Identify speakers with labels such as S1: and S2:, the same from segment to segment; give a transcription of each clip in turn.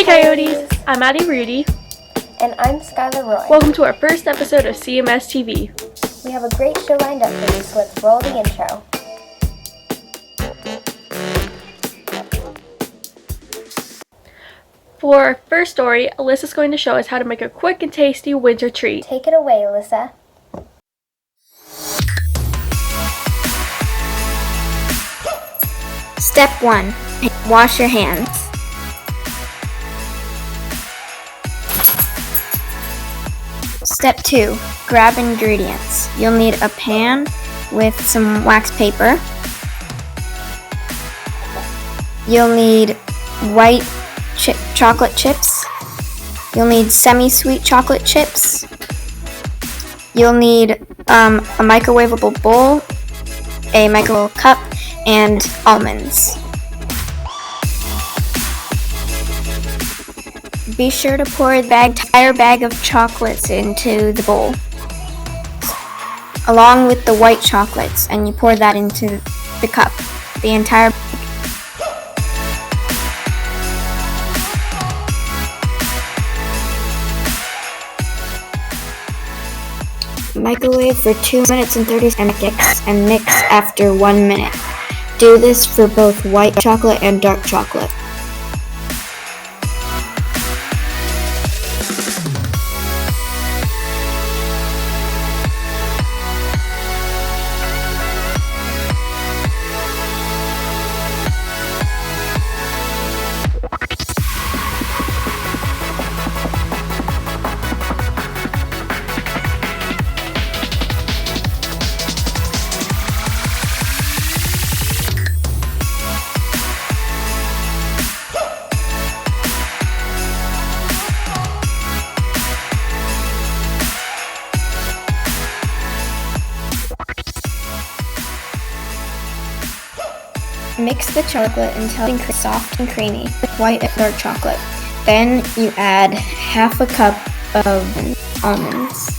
S1: Hey Coyotes! I'm Addie Rudy.
S2: And I'm Skylar Roy.
S1: Welcome to our first episode of Cmstv.
S2: We have a great show lined up for you, so let's roll the intro.
S1: For our first story, Alyssa's going to show us how to make a quick and tasty winter treat.
S2: Take it away, Alyssa.
S3: Step 1. Wash your hands. Step 2. Grab ingredients. You'll need a pan with some wax paper. You'll need white chocolate chips. You'll need semi-sweet chocolate chips. You'll need a microwavable bowl, a microwave cup, and almonds. Be sure to pour the entire bag of chocolates into the bowl, along with the white chocolates, and you pour that into the cup, the entire. Microwave for 2 minutes and 30 seconds and mix after 1 minute. Do this for both white chocolate and dark chocolate. Mix the chocolate until it's soft and creamy with white and dark chocolate. Then you add half a cup of almonds.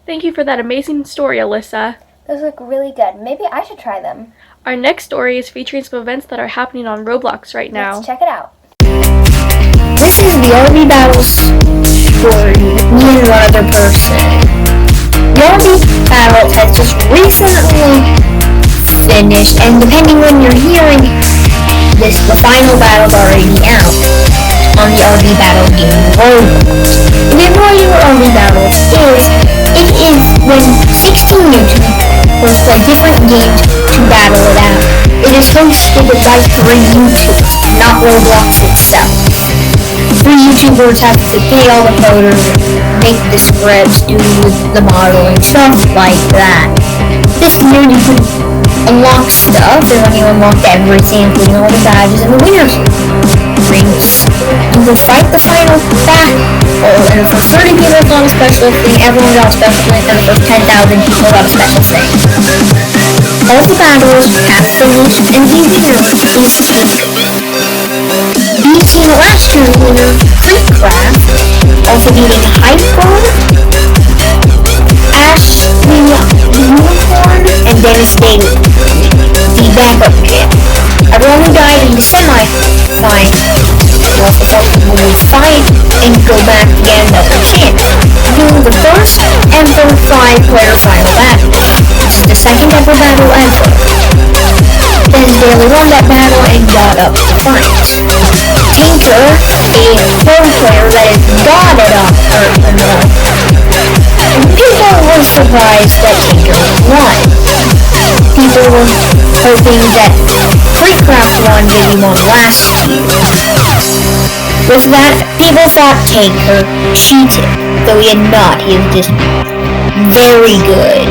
S1: Thank you for that amazing story, Alyssa.
S2: Those look really good. Maybe I should try them.
S1: Our next story is featuring some events that are happening on Roblox right now.
S2: Let's check it out.
S3: This is the RV Battles story with me and one other person. The RV Battle has just recently finished, and depending when you're hearing this, the final battle's already out on the RV Battle game Roblox. If you have no idea what RV Battle is, it is when 16 YouTubers play different games to battle it out. It is hosted by 3 YouTubers, not Roblox itself. 3 YouTubers have to pay all the coders, make the scripts, do the modeling, stuff like that. This community could unlock stuff, and when you unlock everything, including all the badges and the winners rings, you will fight the final battle. And the first 30 people got a special thing, everyone got a special thing, and the first 10,000 people got a special thing. All the battles have finished, and the winner is Tinker. Beating last year's winner, Creekcraft, also beating Hyper, Ash the Unicorn, and Dennis Daly, the backup kid. Everyone who died in the semi-final will ultimately fight and go back again another chance, doing the first ever 5-player final battle. This is the second ever battle ever. Dennis Daly won that battle and got up to fight. Tinker, a 4-player that has got it up and people were surprised that Tinker won. People were hoping that Creekcraft won, maybe won last year. With that, people thought Tinker cheated, though he had not. He was just very good.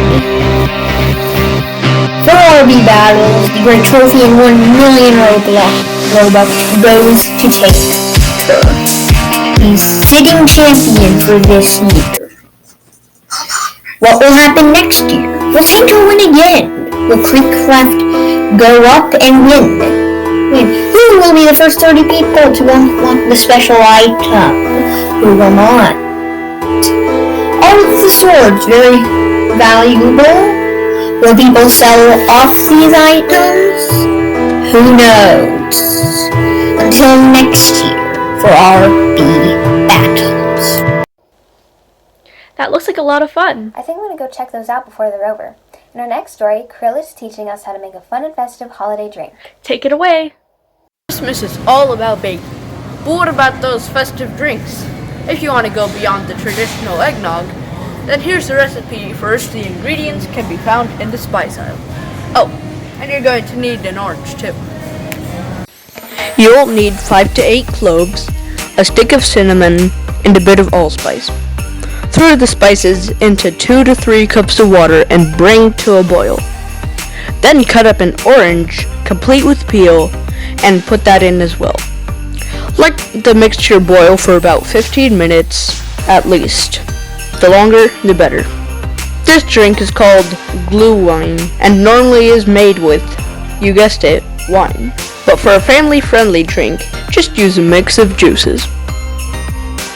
S3: For RB Battles, the great trophy and 1 million Robux goes to Tinker. He's sitting champion for this year. What will happen next year? Will Tinker win again? Will Creekcraft go up and win? Who will be the first 30 people to unlock the special item? Who will not? All of the swords, very valuable. Will people sell off these items? Who knows? Until next year for RB Battles.
S1: That looks like a lot of fun.
S2: I think I'm going to go check those out before they're over. In our next story, Krill is teaching us how to make a fun and festive holiday drink.
S1: Take it away.
S4: Christmas is all about baking. But what about those festive drinks? If you want to go beyond the traditional eggnog, then here's the recipe. First, the ingredients can be found in the spice aisle. Oh, and you're going to need an orange too. You'll need 5 to 8 cloves, a stick of cinnamon, and a bit of allspice. Throw the spices into 2 to 3 cups of water and bring to a boil. Then cut up an orange, complete with peel, and put that in as well. Let the mixture boil for about 15 minutes at least. The longer, the better. This drink is called glue wine and normally is made with, you guessed it, wine. But for a family-friendly drink, just use a mix of juices.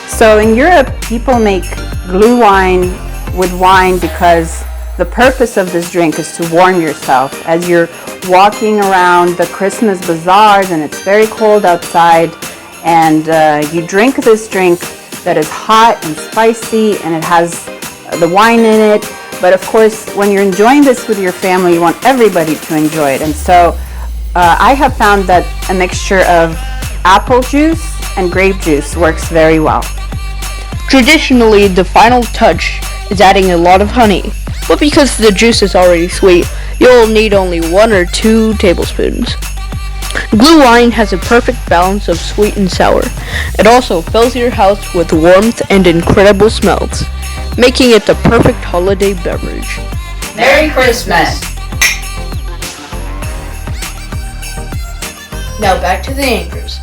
S5: So in Europe, people make glue wine with wine because the purpose of this drink is to warm yourself as you're walking around the Christmas bazaars and it's very cold outside, and you drink this drink that is hot and spicy and it has the wine in it. But of course, when you're enjoying this with your family, you want everybody to enjoy it. And so I have found that a mixture of apple juice and grape juice works very well.
S4: Traditionally, the final touch is adding a lot of honey, but because the juice is already sweet, you'll need only 1 or 2 tablespoons. Glue wine has a perfect balance of sweet and sour. It also fills your house with warmth and incredible smells, making it the perfect holiday beverage.
S6: Merry Christmas! Now back to the anchors.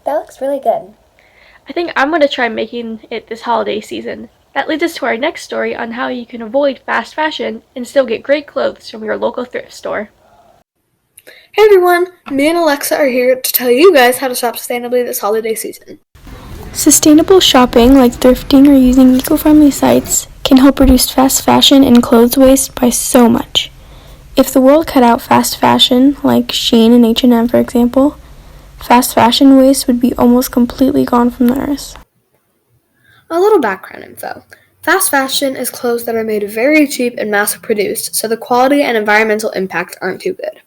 S2: That looks really good.
S1: I think I'm going to try making it this holiday season. That leads us to our next story on how you can avoid fast fashion and still get great clothes from your local thrift store.
S7: Hey everyone, me and Alexa are here to tell you guys how to shop sustainably this holiday season. Sustainable shopping, like thrifting or using eco-friendly sites, can help reduce fast fashion and clothes waste by so much. If the world cut out fast fashion, like Shein and H&M for example, fast fashion waste would be almost completely gone from the earth.
S8: A little background info. Fast fashion is clothes that are made very cheap and mass-produced, so the quality and environmental impact aren't too good.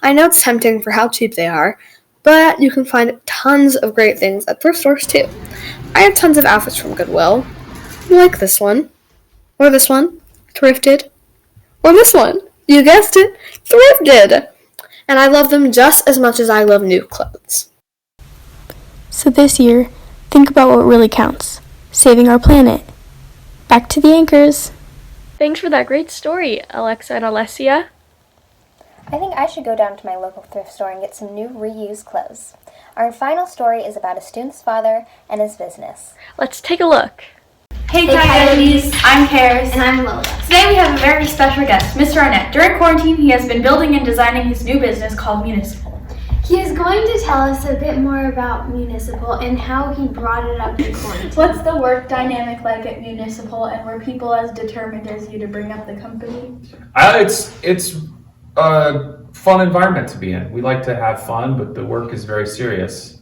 S8: I know it's tempting for how cheap they are, but you can find tons of great things at thrift stores too. I have tons of outfits from Goodwill, like this one, or this one, thrifted, or this one, you guessed it, thrifted! And I love them just as much as I love new clothes.
S7: So this year, think about what really counts: saving our planet. Back to the anchors.
S1: Thanks for that great story, Alexa and Alessia.
S2: I think I should go down to my local thrift store and get some new reused clothes. Our final story is about a student's father and his business.
S1: Let's take a look.
S9: Hey Coyotes, I'm Karis. And I'm Lola. Today we have a very special guest, Mr. Arnett. During quarantine, he has been building and designing his new business called Municipal.
S10: He is going to tell us a bit more about Municipal and how he brought it up in quarantine.
S11: What's the work dynamic like at Municipal, and were people as determined as you to bring up the company?
S12: It's a fun environment to be in. We like to have fun, but the work is very serious.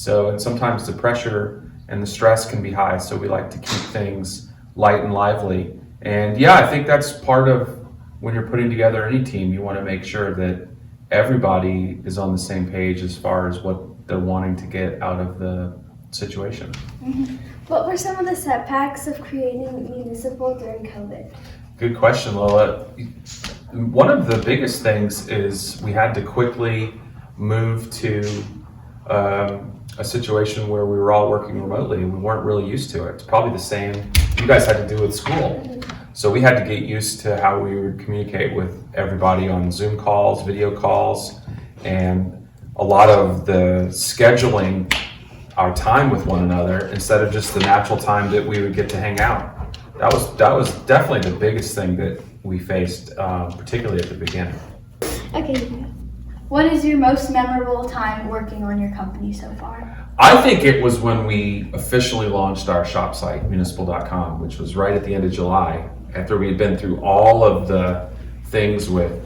S12: And sometimes the pressure and the stress can be high, so we like to keep things light and lively. And yeah, I think that's part of when you're putting together any team, you want to make sure that everybody is on the same page as far as what they're wanting to get out of the situation.
S10: Mm-hmm. What were some of the setbacks of creating Municipal during COVID?
S12: Good question, Lola. One of the biggest things is we had to quickly move to a situation where we were all working remotely and we weren't really used to it. It's probably the same you guys had to do with school. So we had to get used to how we would communicate with everybody on Zoom calls, video calls, and a lot of the scheduling our time with one another instead of just the natural time that we would get to hang out. That was definitely the biggest thing that we faced, particularly at the beginning.
S10: Okay.
S11: What is your most memorable time working on your company so far?
S12: I think it was when we officially launched our shop site, municipal.com, which was right at the end of July, after we had been through all of the things with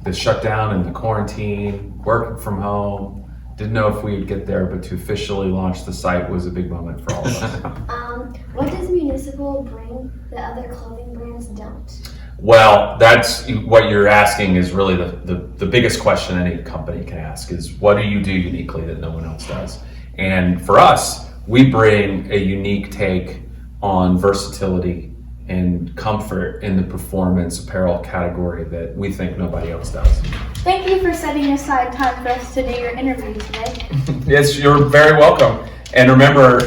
S12: the shutdown and the quarantine, working from home. Didn't know if we would get there, but to officially launch the site was a big moment for all of us.
S10: What does Municipal bring that other clothing brands don't?
S12: Well, that's what you're asking is really the biggest question any company can ask is what do you do uniquely that no one else does? And for us, we bring a unique take on versatility and comfort in the performance apparel category that we think nobody else does.
S11: Thank you for setting aside time for us to do your interview today.
S12: Yes, you're very welcome. And remember,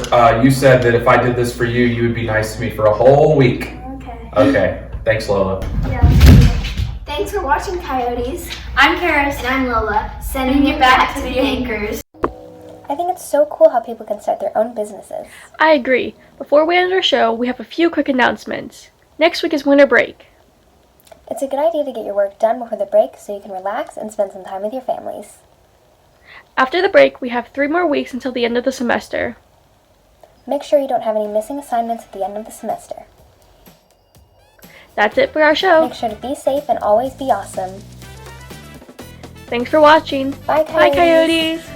S12: you said that if I did this for you, you would be nice to me for a whole week. Okay. Thanks, Lola.
S10: Yeah. Thanks for watching, Coyotes.
S9: I'm Karis.
S10: And I'm Lola,
S9: Sending you back to the anchors.
S2: I think it's so cool how people can start their own businesses.
S1: I agree. Before we end our show, we have a few quick announcements. Next week is winter break.
S2: It's a good idea to get your work done before the break so you can relax and spend some time with your families.
S1: After the break, we have 3 more weeks until the end of the semester.
S2: Make sure you don't have any missing assignments at the end of the semester.
S1: That's it for our show.
S2: Make sure to be safe and always be awesome.
S1: Thanks for watching.
S2: Bye, Coyotes.
S1: Bye, Coyotes.